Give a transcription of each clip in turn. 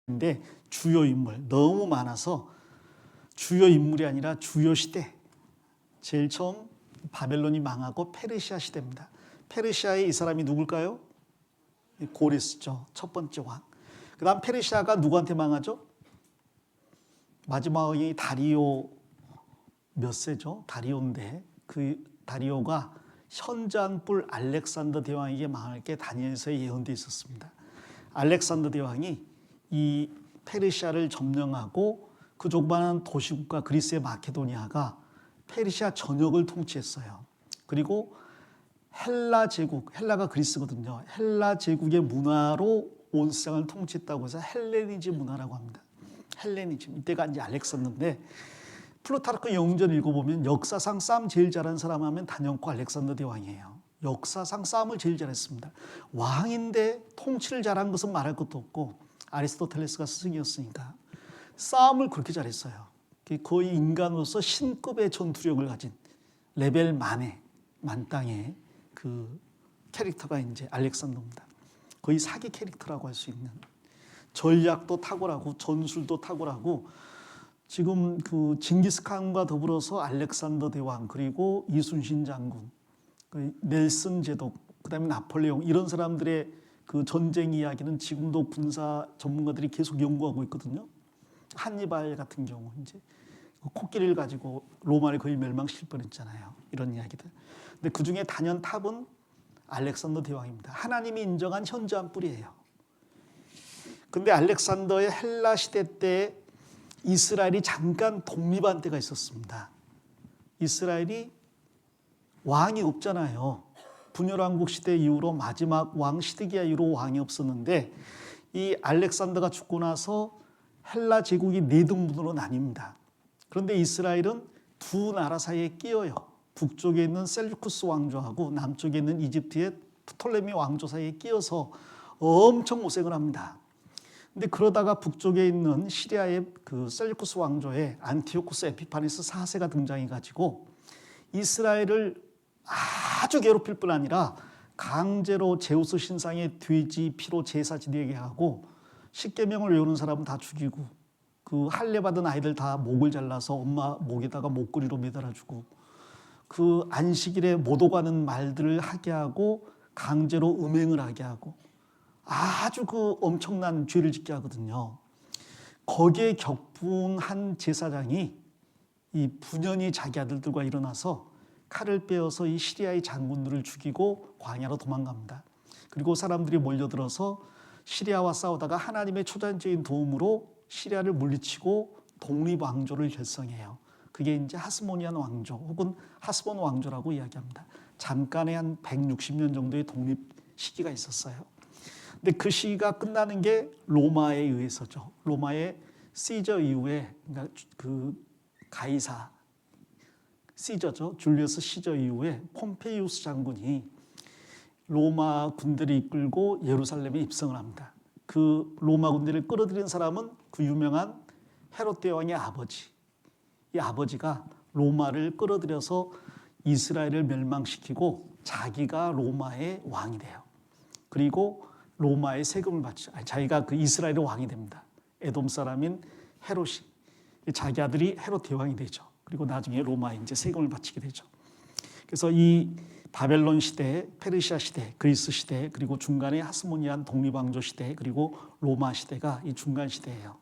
인데 주요 인물 너무 많아서 주요 인물이 아니라 주요 시대. 제일 처음 바벨론이 망하고 페르시아 시대입니다. 페르시아의 이 사람이 누굴까요? 고레스죠. 첫 번째 왕. 그 다음 페르시아가 누구한테 망하죠? 마지막 왕이 다리오 몇 세죠? 다리오인데 그 다리오가 현잔뿔 알렉산더 대왕에게 망할 게 다니엘서에 예언되어 있었습니다. 알렉산더 대왕이 이 페르시아를 점령하고 그 조그마한 도시국가 그리스의 마케도니아가 페르시아 전역을 통치했어요. 그리고 헬라 제국, 헬라가 그리스거든요. 헬라 제국의 문화로 온 세상을 통치했다고 해서 헬레니즘 문화라고 합니다. 헬레니즘. 이때가 이제 알렉산더인데 플루타르크 영웅전 읽어보면 역사상 싸움 제일 잘하는 사람 하면 단연코 알렉산더 대왕이에요. 역사상 싸움을 제일 잘했습니다. 왕인데 통치를 잘한 것은 말할 것도 없고 아리스토텔레스가 스승이었으니까 싸움을 그렇게 잘했어요. 거의 인간으로서 신급의 전투력을 가진 레벨 만땅의 그 캐릭터가 이제 알렉산더입니다. 거의 사기 캐릭터라고 할 수 있는 전략도 탁월하고 전술도 탁월하고 지금 그 징기스칸과 더불어서 알렉산더 대왕 그리고 이순신 장군, 넬슨 제독, 그다음에 나폴레옹 이런 사람들의 그 전쟁 이야기는 지금도 군사 전문가들이 계속 연구하고 있거든요. 한니발 같은 경우 이제 코끼리를 가지고 로마를 거의 멸망시킬 뻔했잖아요. 이런 이야기들. 근데 그 중에 단연 탑은 알렉산더 대왕입니다. 하나님이 인정한 현저한 뿔이에요. 근데 알렉산더의 헬라 시대 때 이스라엘이 잠깐 독립한 때가 있었습니다. 이스라엘이 왕이 없잖아요. 분열왕국 시대 이후로 마지막 왕 시드기야 이후로 왕이 없었는데 이 알렉산더가 죽고 나서 헬라 제국이 네 등분으로 나뉩니다. 그런데 이스라엘은 두 나라 사이에 끼어요. 북쪽에 있는 셀주쿠스 왕조하고 남쪽에 있는 이집트의 프톨레미 왕조 사이에 끼어서 엄청 고생을 합니다. 근데 그러다가 북쪽에 있는 시리아의 그 셀주쿠스 왕조의 안티오쿠스 에피파네스 4세가 등장해가지고 이스라엘을 아주 괴롭힐 뿐 아니라 강제로 제우스 신상의 돼지 피로 제사 지내게 하고 십계명을 외우는 사람은 다 죽이고 그 할례 받은 아이들 다 목을 잘라서 엄마 목에다가 목걸이로 매달아주고 그 안식일에 못 오가는 말들을 하게 하고 강제로 음행을 하게 하고 아주 그 엄청난 죄를 짓게 하거든요. 거기에 격분한 제사장이 이 분연히 자기 아들들과 일어나서 칼을 빼어서 이 시리아의 장군들을 죽이고 광야로 도망갑니다. 그리고 사람들이 몰려들어서 시리아와 싸우다가 하나님의 초자연적인 도움으로 시리아를 물리치고 독립왕조를 결성해요. 그게 이제 하스모니안 왕조 혹은 하스본 왕조라고 이야기합니다. 잠깐의 한 160년 정도의 독립 시기가 있었어요. 근데 그 시기가 끝나는 게 로마에 의해서죠. 로마의 시저 이후에 그러니까 그 가이사 시저죠. 줄리어스 시저 이후에 폼페이우스 장군이 로마 군대를 이끌고 예루살렘에 입성을 합니다. 그 로마 군대를 끌어들인 사람은 그 유명한 헤롯 대왕의 아버지. 이 아버지가 로마를 끌어들여서 이스라엘을 멸망시키고 자기가 로마의 왕이 돼요. 그리고 로마의 세금을 바치죠. 자기가 그 이스라엘의 왕이 됩니다. 에돔 사람인 헤롯이 자기 아들이 헤롯 대왕이 되죠. 그리고 나중에 로마에 이제 세금을 바치게 되죠. 그래서 이 바벨론 시대, 페르시아 시대, 그리스 시대, 그리고 중간에 하스모니안 독립왕조 시대, 그리고 로마 시대가 이 중간 시대예요.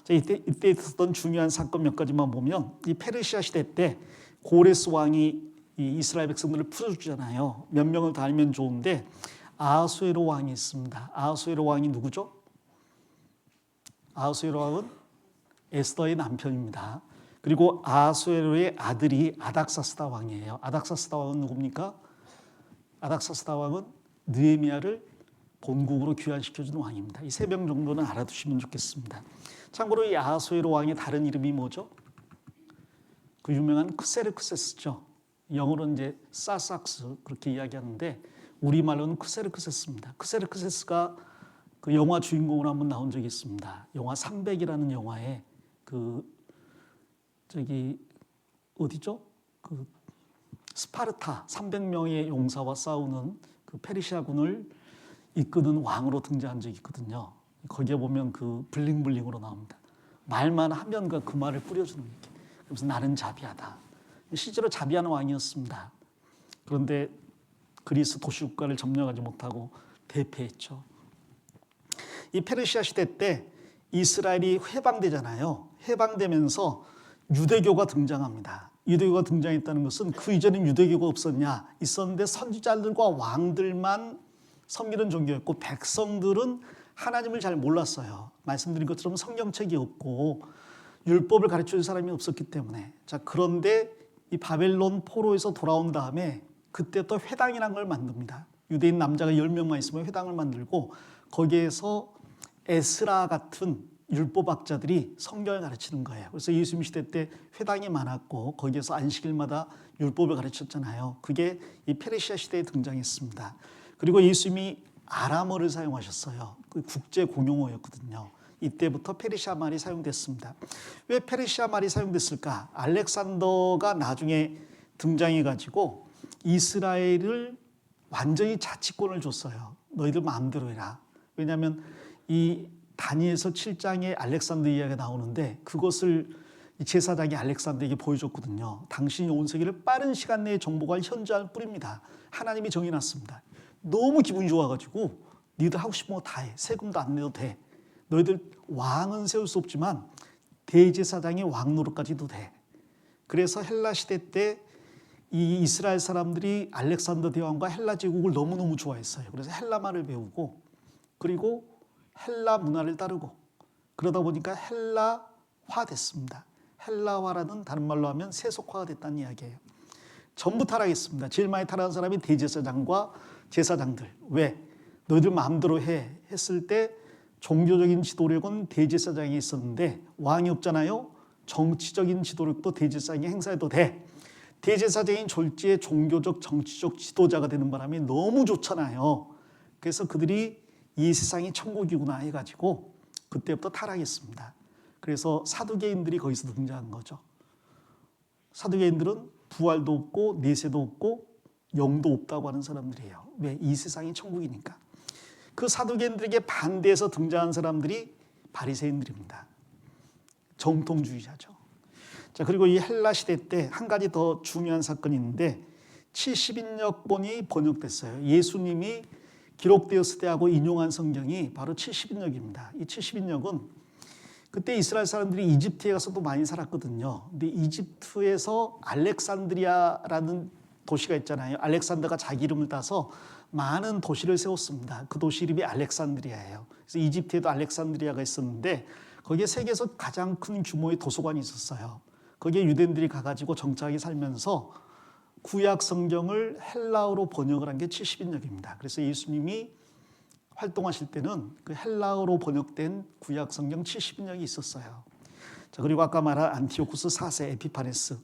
자, 이때 있었던 중요한 사건 몇 가지만 보면 이 페르시아 시대 때 고레스 왕이 이 이스라엘 백성들을 풀어주잖아요. 몇 명을 다 알면 좋은데 아하수에로 왕이 있습니다. 아하수에로 왕이 누구죠? 아하수에로 왕은 에스더의 남편입니다. 그리고 아하수에로의 아들이 아닥사스다 왕이에요. 아닥사스다 왕은 누굽니까? 아닥사스다 왕은 느헤미야를 본국으로 귀환시켜주는 왕입니다. 이 세 명 정도는 알아두시면 좋겠습니다. 참고로 이 아하수에로 왕의 다른 이름이 뭐죠? 그 유명한 크세르크세스죠. 영어로는 이제 사삭스 그렇게 이야기하는데 우리말로는 크세르크세스입니다. 크세르크세스가 그 영화 주인공으로 한번 나온 적이 있습니다. 영화 300이라는 영화에 그 저기 어디죠? 그 스파르타 300명의 용사와 싸우는 그 페르시아군을 이끄는 왕으로 등장한 적이 있거든요. 거기에 보면 그 블링블링으로 나옵니다. 말만 하면 그 말을 뿌려주는 게. 그래서 나는 자비하다. 실제로 자비하는 왕이었습니다. 그런데 그리스 도시국가를 점령하지 못하고 대패했죠. 이 페르시아 시대 때 이스라엘이 해방되잖아요. 해방되면서 유대교가 등장합니다. 유대교가 등장했다는 것은 그 이전엔 유대교가 없었냐? 있었는데 선지자들과 왕들만 섬기는 종교였고 백성들은 하나님을 잘 몰랐어요. 말씀드린 것처럼 성경책이 없고 율법을 가르쳐줄 사람이 없었기 때문에. 자, 그런데 이 바벨론 포로에서 돌아온 다음에 그때부터 회당이라는 걸 만듭니다. 유대인 남자가 10명만 있으면 회당을 만들고 거기에서 에스라 같은 율법학자들이 성경을 가르치는 거예요. 그래서 예수님 시대 때 회당이 많았고 거기에서 안식일마다 율법을 가르쳤잖아요. 그게 이 페르시아 시대에 등장했습니다. 그리고 예수님이 아람어를 사용하셨어요. 그 국제 공용어였거든요. 이때부터 페르시아 말이 사용됐습니다. 왜 페르시아 말이 사용됐을까? 알렉산더가 나중에 등장해가지고 이스라엘을 완전히 자치권을 줬어요. 너희들 마음대로 해라. 왜냐하면 이 다니엘서 7장에 알렉산더 이야기가 나오는데 그것을 제사장이 알렉산더에게 보여줬거든요. 당신이 온 세계를 빠른 시간 내에 정복할 현장을 뿌립니다. 하나님이 정해놨습니다. 너무 기분이 좋아가지고 너희들 하고 싶은 거 다 해. 세금도 안 내도 돼. 너희들 왕은 세울 수 없지만 대제사장의 왕 노릇까지도 돼. 그래서 헬라 시대 때 이 이스라엘 사람들이 알렉산더 대왕과 헬라 제국을 너무너무 좋아했어요. 그래서 헬라 말을 배우고 그리고 헬라 문화를 따르고 그러다 보니까 헬라화 됐습니다. 헬라화라는 다른 말로 하면 세속화가 됐다는 이야기예요. 전부 타락했습니다. 제일 많이 타락한 사람이 대제사장과 제사장들. 왜? 너희들 마음대로 해 했을 때 종교적인 지도력은 대제사장이 있었는데 왕이 없잖아요. 정치적인 지도력도 대제사장이 행사해도 돼. 대제사장인 졸지에 종교적 정치적 지도자가 되는 바람에 너무 좋잖아요. 그래서 그들이 이 세상이 천국이구나 해가지고 그때부터 타락했습니다. 그래서 사두개인들이 거기서 등장한 거죠. 사두개인들은 부활도 없고 내세도 없고 영도 없다고 하는 사람들이에요. 왜? 이 세상이 천국이니까. 그 사두개인들에게 반대해서 등장한 사람들이 바리새인들입니다. 정통주의자죠. 자, 그리고 이 헬라 시대 때 한 가지 더 중요한 사건이 있는데 70인역본이 번역됐어요. 예수님이 기록되었을 때하고 인용한 성경이 바로 70인역입니다. 이 70인역은 그때 이스라엘 사람들이 이집트에 가서도 많이 살았거든요. 근데 이집트에서 알렉산드리아라는 도시가 있잖아요. 알렉산더가 자기 이름을 따서 많은 도시를 세웠습니다. 그 도시 이름이 알렉산드리아예요. 그래서 이집트에도 알렉산드리아가 있었는데 거기에 세계에서 가장 큰 규모의 도서관이 있었어요. 거기에 유대인들이 가가지고 정착하게 살면서 구약 성경을 헬라어로 번역을 한 게 70인역입니다. 그래서 예수님이 활동하실 때는 그 헬라어로 번역된 구약 성경 70인역이 있었어요. 자, 그리고 아까 말한 안티오쿠스 4세 에피파네스.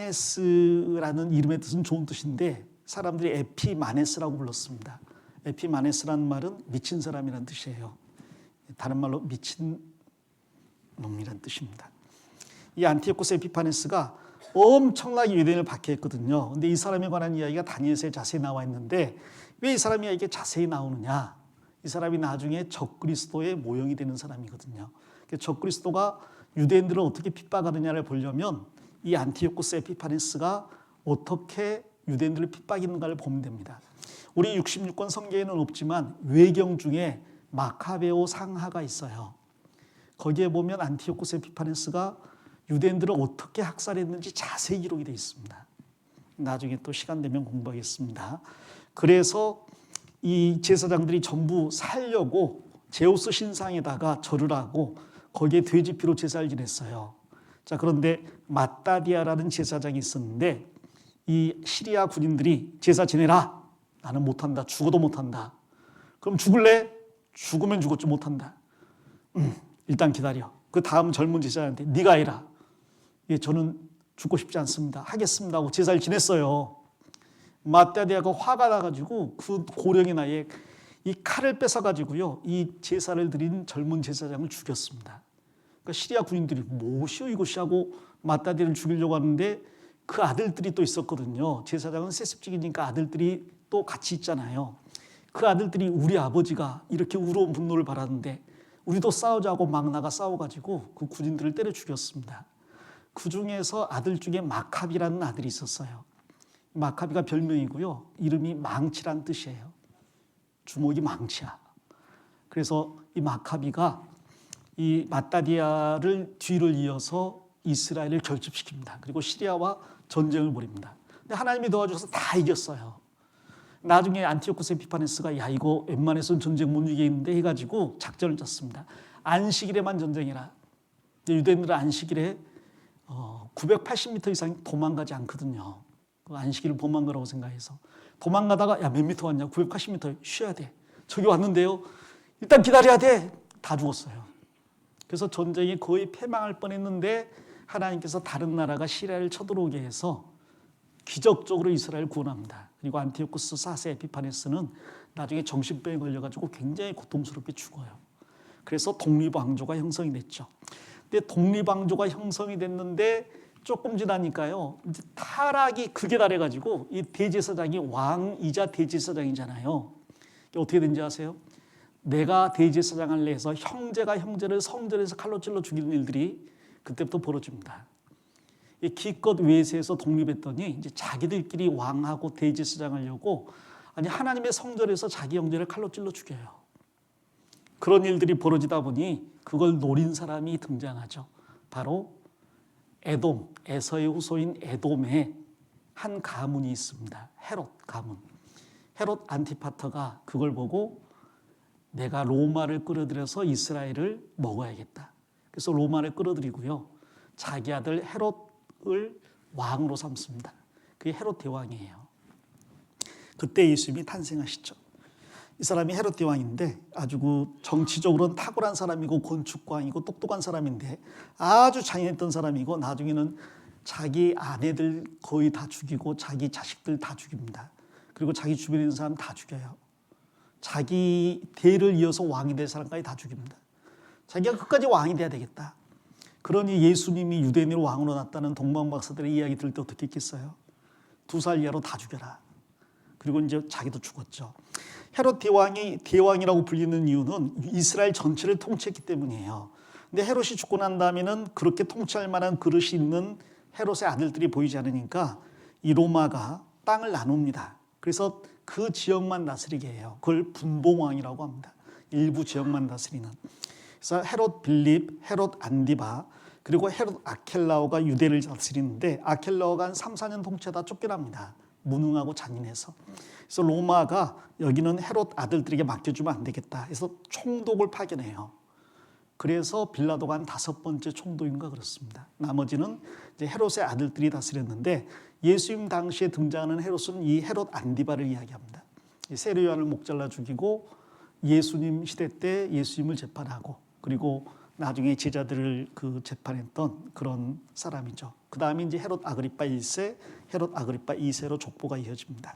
에피파네스라는 이름의 뜻은 좋은 뜻인데 사람들이 에피마네스라고 불렀습니다. 에피마네스라는 말은 미친 사람이라는 뜻이에요. 다른 말로 미친 놈이라는 뜻입니다. 이 안티오쿠스 에피파네스가 엄청나게 유대인을 박해했거든요. 근데 이 사람에 관한 이야기가 다니엘서에 자세히 나와 있는데 왜 이 사람이 이렇게 자세히 나오느냐? 이 사람이 나중에 적그리스도의 모형이 되는 사람이거든요. 적그리스도가 유대인들을 어떻게 핍박하느냐를 보려면 이 안티오쿠스 에피파네스가 어떻게 유대인들을 핍박했는가를 보면 됩니다. 우리 66권 성경에는 없지만 외경 중에 마카베오 상하가 있어요. 거기에 보면 안티오쿠스 에피파네스가 유대인들을 어떻게 학살했는지 자세히 기록이 되어 있습니다. 나중에 또 시간 되면 공부하겠습니다. 그래서 이 제사장들이 전부 살려고 제우스 신상에다가 절을 하고 거기에 돼지피로 제사를 지냈어요. 자, 그런데 마따디아라는 제사장이 있었는데 이 시리아 군인들이 제사 지내라. 나는 못한다. 죽어도 못한다. 그럼 죽을래? 죽으면 죽었지 못한다. 일단 기다려. 그 다음 젊은 제사장한테 네가 해라. 예, 저는 죽고 싶지 않습니다. 하겠습니다 하고 제사를 지냈어요. 마따디아가 화가 나가지고 그 고령의 나이에 이 칼을 뺏어가지고요 이 제사를 드린 젊은 제사장을 죽였습니다. 그러니까 시리아 군인들이 뭐시오 이것이 하고 마따디아를 죽이려고 하는데 그 아들들이 또 있었거든요. 제사장은 세습직이니까 아들들이 또 같이 있잖아요. 그 아들들이 우리 아버지가 이렇게 우로 분노를 발하는데 우리도 싸우자고 막 나가 싸워가지고 그 군인들을 때려 죽였습니다. 그 중에서 아들 중에 마카비라는 아들이 있었어요. 마카비가 별명이고요. 이름이 망치란 뜻이에요. 주먹이 망치야. 그래서 이 마카비가 이 마따디아를 뒤를 이어서 이스라엘을 결집시킵니다. 그리고 시리아와 전쟁을 벌입니다. 근데 하나님이 도와줘서 다 이겼어요. 나중에 안티오코스 에피파네스가 야 이거 웬만해서는 전쟁 못 이기겠는데 해가지고 작전을 짰습니다. 안식일에만 전쟁해라. 유대인들은 안식일에 980m 이상 도망가지 않거든요. 그 안식일을 도망가라고 생각해서 도망가다가 야 몇 미터 왔냐 980m 쉬어야 돼. 저기 왔는데요. 일단 기다려야 돼. 다 죽었어요. 그래서 전쟁이 거의 패망할 뻔했는데 하나님께서 다른 나라가 시리아를 쳐들어오게 해서 기적적으로 이스라엘을 구원합니다. 그리고 안티오코스 4세 에피파네스는 나중에 정신병에 걸려가지고 굉장히 고통스럽게 죽어요. 그래서 독립왕조가 형성이 됐죠. 근데 독립왕조가 형성이 됐는데 조금 지나니까요. 이제 타락이 극에 달해가지고 이 대제사장이 왕이자 대제사장이잖아요. 어떻게 된지 아세요? 내가 대제사장 할래 해서 형제가 형제를 성전에서 칼로 찔러 죽이는 일들이 그때부터 벌어집니다. 기껏 외세에서 독립했더니 이제 자기들끼리 왕하고 대제사장 하려고 아니 하나님의 성전에서 자기 형제를 칼로 찔러 죽여요. 그런 일들이 벌어지다 보니 그걸 노린 사람이 등장하죠. 바로 에돔, 에서의 후손인 에돔에 한 가문이 있습니다. 헤롯 가문. 헤롯 안티파터가 그걸 보고 내가 로마를 끌어들여서 이스라엘을 먹어야겠다. 그래서 로마를 끌어들이고요. 자기 아들 헤롯을 왕으로 삼습니다. 그게 헤롯 대왕이에요. 그때 예수님이 탄생하시죠. 이 사람이 헤롯 대왕인데 아주 그 정치적으로는 탁월한 사람이고 건축광이고 똑똑한 사람인데 아주 잔인했던 사람이고 나중에는 자기 아내들 거의 다 죽이고 자기 자식들 다 죽입니다. 그리고 자기 주변에 있는 사람 다 죽여요. 자기 대를 이어서 왕이 될 사람까지 다 죽입니다. 자기가 끝까지 왕이 돼야 되겠다. 그러니 예수님이 유대인을 왕으로 낳았다는 동방 박사들의 이야기 들을 때 어떻게 했겠어요? 2살 이하로 다 죽여라. 그리고 이제 자기도 죽었죠. 헤롯 대왕이 대왕이라고 불리는 이유는 이스라엘 전체를 통치했기 때문이에요. 근데 헤롯이 죽고 난 다음에는 그렇게 통치할 만한 그릇이 있는 헤롯의 아들들이 보이지 않으니까 이 로마가 땅을 나눕니다. 그래서 그 지역만 다스리게 해요. 그걸 분봉왕이라고 합니다. 일부 지역만 다스리는. 그래서 헤롯 빌립, 헤롯 안디바, 그리고 헤롯 아켈라오가 유대를 다스리는데 아켈라오가 한 3, 4년 통치하다 쫓겨납니다. 무능하고 잔인해서. 그래서 로마가 여기는 헤롯 아들들에게 맡겨주면 안 되겠다 해서 총독을 파견해요. 그래서 빌라도가 한 5번째 총독인가 그렇습니다. 나머지는 이제 헤롯의 아들들이 다스렸는데 예수님 당시에 등장하는 헤롯은 이 헤롯 안디바를 이야기합니다. 세례 요한을 목 잘라 죽이고 예수님 시대 때 예수님을 재판하고 그리고 나중에 제자들을 그 재판했던 그런 사람이죠. 그 다음에 이제 헤롯 아그리파 1세, 헤롯 아그리파 2세로 족보가 이어집니다.